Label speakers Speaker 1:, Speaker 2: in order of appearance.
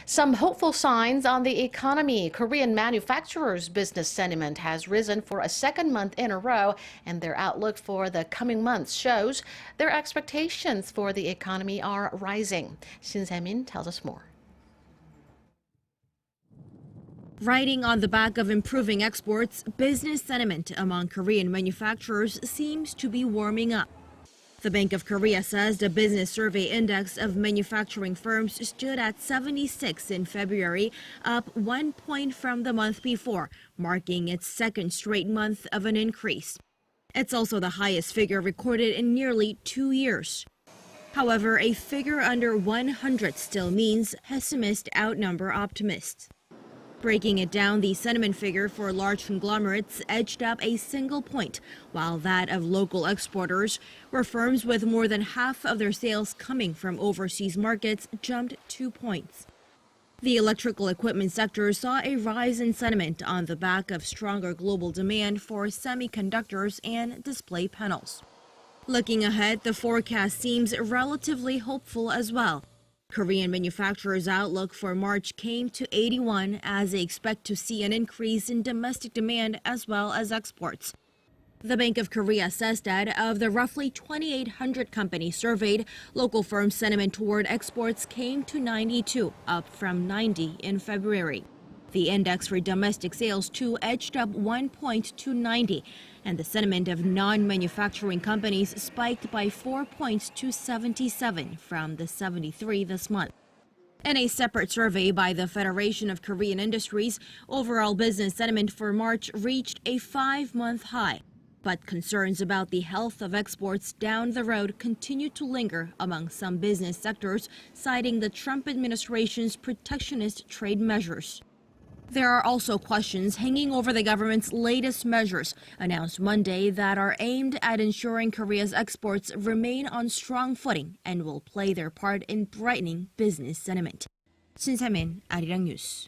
Speaker 1: Some hopeful signs on the economy. Korean manufacturers' business sentiment has risen for a second month in a row, and their outlook for the coming months shows their expectations for the economy are rising. Shin Se-min tells us more.
Speaker 2: Riding on the back of improving exports, business sentiment among Korean manufacturers seems to be warming up. The Bank of Korea says the business survey index of manufacturing firms stood at 76 in February, up 1 point from the month before, marking its second straight month of an increase. It's also the highest figure recorded in nearly 2 years. However, a figure under 100 still means pessimists outnumber optimists. Breaking it down, the sentiment figure for large conglomerates edged up a single point, while that of local exporters, where firms with more than half of their sales coming from overseas markets, jumped 2 points. The electrical equipment sector saw a rise in sentiment on the back of stronger global demand for semiconductors and display panels. Looking ahead, the forecast seems relatively hopeful as well. Korean manufacturers' outlook for March came to 81 as they expect to see an increase in domestic demand as well as exports. The Bank of Korea says that of the roughly 2,800 companies surveyed, local firm sentiment toward exports came to 92, up from 90 in February. The index for domestic sales too edged up 1 point to 90, and the sentiment of non-manufacturing companies spiked by 4 points to 77 from the 73 this month. In a separate survey by the Federation of Korean Industries, overall business sentiment for March reached a 5-month high. But concerns about the health of exports down the road continue to linger among some business sectors, citing the Trump administration's protectionist trade measures. There are also questions hanging over the government's latest measures, announced Monday, that are aimed at ensuring Korea's exports remain on strong footing and will play their part in brightening business sentiment. Shin Se-min, Arirang News.